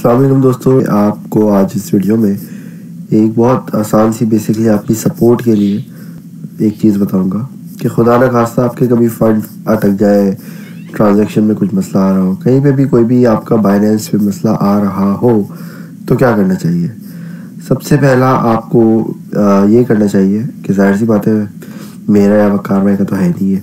अस्सलाम वालेकुम दोस्तों, आपको आज इस वीडियो में एक बहुत आसान सी बेसिकली आपकी सपोर्ट के लिए एक चीज़ बताऊंगा कि खुदा न खास्ता आपके कभी फ़ंड अटक जाए, ट्रांजैक्शन में कुछ मसला आ रहा हो, कहीं पे भी कोई भी आपका बाइनेंस पे मसला आ रहा हो तो क्या करना चाहिए। सबसे पहला आपको ये करना चाहिए कि जाहिर सी बात है मेरा या वकार भाई का तो है नहीं है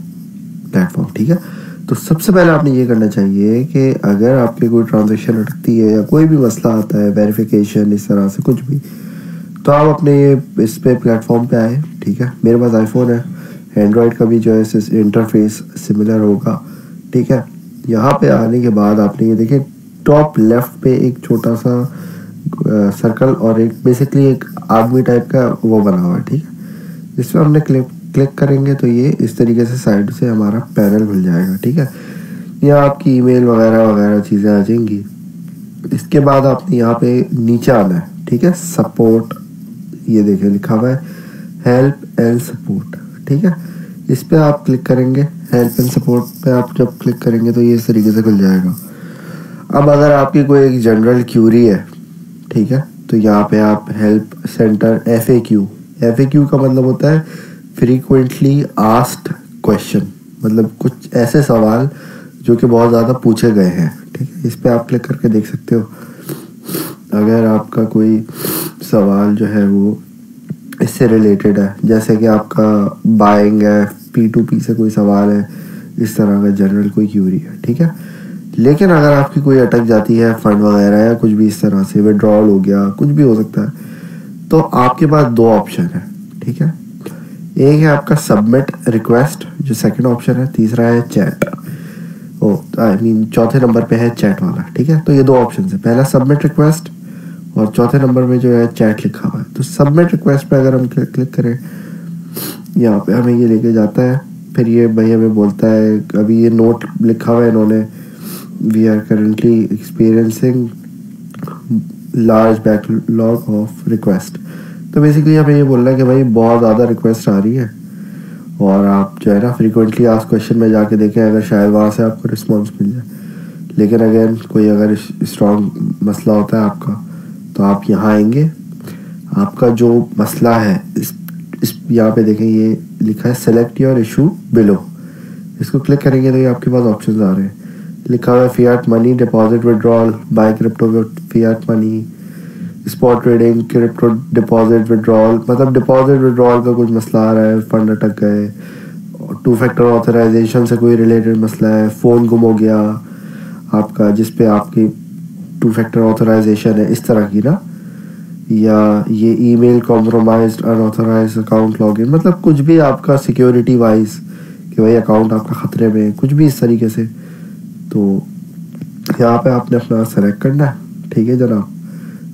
प्लेटफॉर्म, ठीक है। तो सबसे पहले आपने ये करना चाहिए कि अगर आपकी कोई ट्रांजैक्शन अटकती है या कोई भी मसला आता है, वेरिफिकेशन इस तरह से कुछ भी, तो आप अपने इस पे प्लेटफॉर्म पे आए, ठीक है। मेरे पास आईफोन है, एंड्रॉयड का भी जो है इंटरफेस सिमिलर होगा, ठीक है। यहाँ पे आने के बाद आपने ये देखिए टॉप लेफ्ट पे एक छोटा सा सर्कल और एक बेसिकली एक आदमी टाइप का वो बना हुआ है, ठीक है। इसमें हमने क्लिक करेंगे तो ये इस तरीके से साइड से हमारा पैनल मिल जाएगा, ठीक है। यहाँ आपकी ईमेल वगैरह वगैरह चीज़ें आ जाएंगी। इसके बाद आपने यहाँ पे नीचे आना है, ठीक है। सपोर्ट ये देखिए लिखा हुआ है हेल्प एंड सपोर्ट, ठीक है। इस पे आप क्लिक करेंगे, हेल्प एंड सपोर्ट पे आप जब क्लिक करेंगे तो ये इस तरीके से खुल जाएगा। अब अगर आपकी कोई एक जनरल क्यूरी है, ठीक है, तो यहाँ पे आप हेल्प सेंटर FAQ का मतलब होता है फ्रीक्वेंटली आस्क्ड क्वेश्चन, मतलब कुछ ऐसे सवाल जो कि बहुत ज़्यादा पूछे गए हैं, ठीक है। इस पे आप क्लिक करके देख सकते हो अगर आपका कोई सवाल जो है वो इससे रिलेटेड है, जैसे कि आपका बाइंग है, P2P से कोई सवाल है, इस तरह का जनरल कोई क्यूरी है, ठीक है। लेकिन अगर आपकी कोई अटक जाती है फंड वगैरह या कुछ भी इस तरह से विड्रॉल हो गया, कुछ भी हो सकता है, तो आपके पास दो ऑप्शन है, ठीक है। एक है आपका सबमिट रिक्वेस्ट जो सेकंड ऑप्शन है, तीसरा है चैट, चौथे नंबर पे है चैट वाला, ठीक है। तो ये दो ऑप्शन है, पहला सबमिट रिक्वेस्ट और चौथे नंबर में जो है चैट लिखा हुआ है। तो सबमिट रिक्वेस्ट पे अगर हम क्लिक करें, यहाँ पे हमें ये लेके जाता है, फिर ये भाई हमें बोलता है, अभी ये नोट लिखा हुआ है इन्होंने, we are currently experiencing large backlog of request. तो बेसिकली हमें ये बोल रहा है कि भाई बहुत ज़्यादा रिक्वेस्ट आ रही है और आप जो है ना फ्रीक्वेंटली आस्क्ड क्वेश्चन में जाके देखें, अगर शायद वहाँ से आपको रिस्पॉन्स मिल जाए। लेकिन अगेन कोई अगर स्ट्रॉन्ग मसला होता है आपका, तो आप यहाँ आएंगे, आपका जो मसला है इस यहाँ पे देखें ये लिखा है सेलेक्ट योर इशू बिलो, इसको क्लिक करेंगे तो ये आपके पास ऑप्शन आ रहे हैं। लिखा हुआ है fiat money, deposit withdrawal, buy crypto fiat money, spot trading, crypto deposit withdrawal, मतलब डिपॉजिट विड्रॉल का कुछ मसला आ रहा है, फंड अटक गए, 2 फैक्टर ऑथराइजेशन से कोई रिलेटेड मसला है, फ़ोन गुम हो गया आपका जिस पे आपकी 2 फैक्टर ऑथराइजेशन है, इस तरह की ना, या ये email compromised unauthorised account login, मतलब कुछ भी आपका सिक्योरिटी वाइज कि भाई अकाउंट आपका ख़तरे में, कुछ भी इस तरीके से। तो यहाँ पे आपने अपना सेलेक्ट करना है, ठीक है जनाब।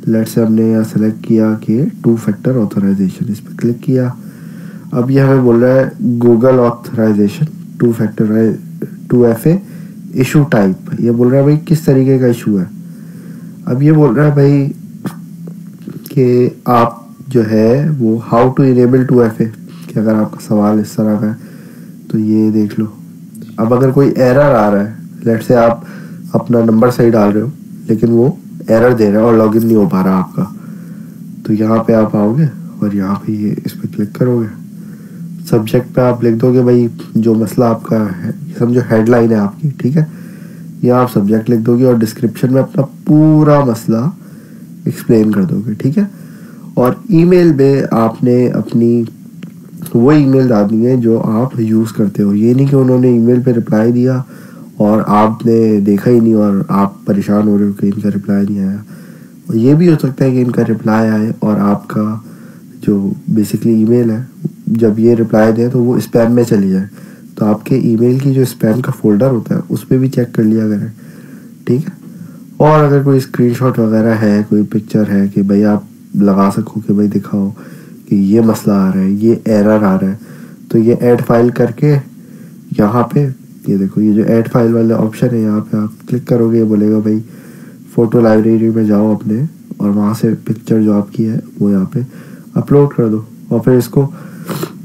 लेट से हमने यहाँ सेलेक्ट किया कि 2 फैक्टर ऑथराइजेशन, इस पर क्लिक किया। अब ये हमें बोल रहा है Google authorisation 2FA issue type, ये बोल रहा है भाई किस तरीके का इशू है। अब ये बोल रहा है भाई कि आप जो है वो हाउ टू इनेबल 2FA, कि अगर आपका सवाल इस तरह का है तो ये देख लो। अब अगर कोई एरर आ रहा है, लेट से आप अपना नंबर सही डाल रहे हो लेकिन वो एरर दे रहा है और लॉगिन नहीं हो पा रहा आपका, तो यहाँ पे आप आओगे और यहाँ पे ये इस पर क्लिक करोगे। सब्जेक्ट पे आप लिख दोगे भाई जो मसला आपका है, समझो हेडलाइन है आपकी, ठीक है। यहाँ आप सब्जेक्ट लिख दोगे और डिस्क्रिप्शन में अपना पूरा मसला एक्सप्लेन कर दोगे, ठीक है। और ईमेल में आपने अपनी वो ईमेल डालनी है जो आप यूज़ करते हो। ये नहीं कि उन्होंने ईमेल पे रिप्लाई दिया और आपने देखा ही नहीं और आप परेशान हो रहे हो कि इनका रिप्लाई नहीं आया। और ये भी हो सकता है कि इनका रिप्लाई आए और आपका जो बेसिकली ईमेल है, जब ये रिप्लाई दें तो वो स्पैम में चली जाए। तो आपके ईमेल की जो स्पैम का फोल्डर होता है उस पर भी चेक कर लिया करें, ठीक है। और अगर कोई स्क्रीनशॉट वगैरह है, कोई पिक्चर है कि भाई आप लगा सको कि भाई दिखाओ कि ये मसला आ रहा है, ये एरर आ रहा है, तो ये ऐड फाइल करके यहाँ पे ये देखो, ये जो ऐड फाइल वाला ऑप्शन है यहाँ पे आप क्लिक करोगे, ये बोलेगा भाई फ़ोटो लाइब्रेरी में जाओ अपने और वहाँ से पिक्चर जो आपकी है वो यहाँ पे अपलोड कर दो और फिर इसको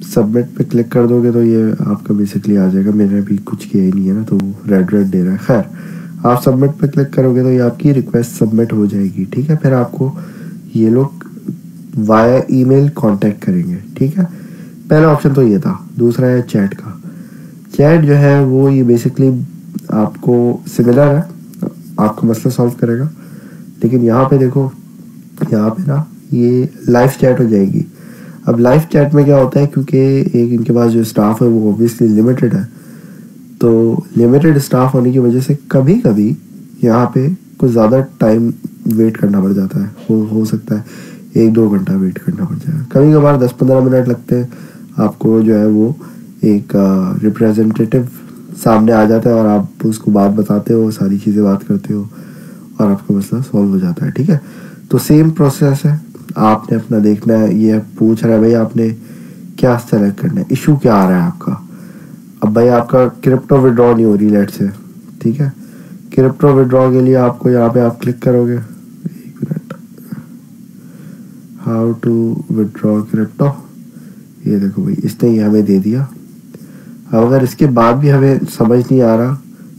सबमिट पे क्लिक कर दोगे तो ये आपका बेसिकली आ जाएगा। मैंने अभी कुछ किया ही नहीं है ना, तो वो रेड दे रहा है। खैर आप सबमिट पे क्लिक करोगे तो ये आपकी रिक्वेस्ट सबमिट हो जाएगी, ठीक है। फिर आपको ये लोग वाया ईमेल कांटेक्ट करेंगे, ठीक है। पहला ऑप्शन तो ये था। दूसरा है चैट का। चैट जो है वो ये बेसिकली आपको सिमिलर है, आपका मसला सॉल्व करेगा। लेकिन यहाँ पे देखो, यहाँ पे ना ये लाइव चैट हो जाएगी। अब लाइव चैट में क्या होता है, क्योंकि एक इनके पास जो स्टाफ है वो ऑब्वियसली लिमिटेड है, तो लिमिटेड स्टाफ होने की वजह से कभी कभी यहाँ पे कुछ ज़्यादा टाइम वेट करना पड़ जाता है। हो सकता है 1-2 घंटा वेट करना पड़ जाए, कभी कभार 10-15 मिनट लगते हैं। आपको जो है वो एक रिप्रेजेंटेटिव सामने आ जाता है और आप उसको बात बताते हो, सारी चीज़ें बात करते हो और आपका मसला सॉल्व हो जाता है, ठीक है। तो सेम प्रोसेस है, आपने अपना देखना है। ये पूछ रहा है भाई आपने क्या सेलेक्ट करना है, इशू क्या आ रहा है आपका। अब भाई आपका क्रिप्टो विड्रॉ नहीं हो रही लेट से, ठीक है। क्रिप्टो विड्रॉ के लिए आपको यहाँ पे आप क्लिक करोगे, एक minute, how to withdraw crypto. ये देखो भाई इसने ये हमें दे दिया। अब अगर इसके बाद भी हमें समझ नहीं आ रहा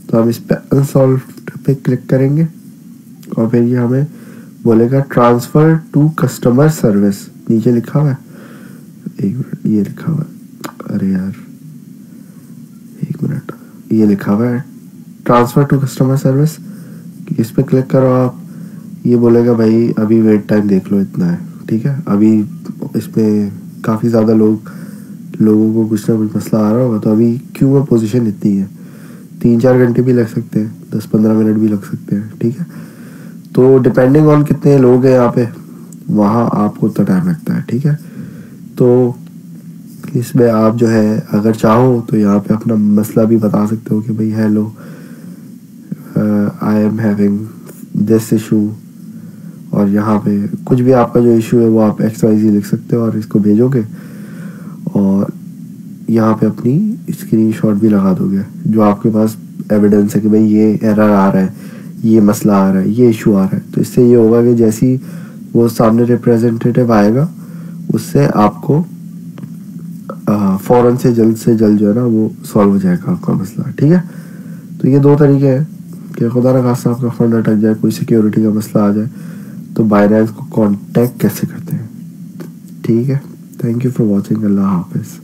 तो हम इस पे अनसॉल्व्ड पे क्लिक करेंगे और फिर ये हमें बोलेगा ट्रांसफर टू कस्टमर सर्विस। नीचे लिखा हुआ है, एक मिनट, ये लिखा हुआ है, अरे यार एक मिनट, ये लिखा हुआ है ट्रांसफर टू कस्टमर सर्विस। इस पे क्लिक करो आप, ये बोलेगा भाई अभी वेट टाइम देख लो इतना है, ठीक है। अभी इसमें काफ़ी ज़्यादा लोगों को कुछ ना कुछ मसला आ रहा होगा, तो अभी क्यों में पोजीशन इतनी है, 3-4 घंटे भी लग सकते हैं, 10-15 मिनट भी लग सकते हैं, ठीक है। तो डिपेंडिंग ऑन कितने लोग हैं यहाँ पे, वहाँ आपको उतना टाइम लगता है, ठीक है। तो इसमें आप जो है अगर चाहो तो यहाँ पे अपना मसला भी बता सकते हो कि भाई hello I am having this issue, और यहाँ पे कुछ भी आपका जो इशू है वो आप XYZ लिख सकते हो और इसको भेजोगे और यहाँ पे अपनी स्क्रीनशॉट भी लगा दोगे जो आपके पास एविडेंस है कि भाई ये एरर आ रहा है, ये मसला आ रहा है, ये इशू आ रहा है। तो इससे ये होगा कि जैसी वो सामने रिप्रेजेंटेटिव आएगा उससे आपको फ़ौरन से जल्द जो है ना वो सॉल्व हो जाएगा आपका मसला, ठीक है। तो ये 2 तरीके हैं कि खुदा न खास्ता आपका फंड अटक जाए, कोई सिक्योरिटी का मसला आ जाए, तो बाइनेंस को कांटेक्ट कैसे करते हैं, ठीक है। Thank you for watching. Allah हाफिज़।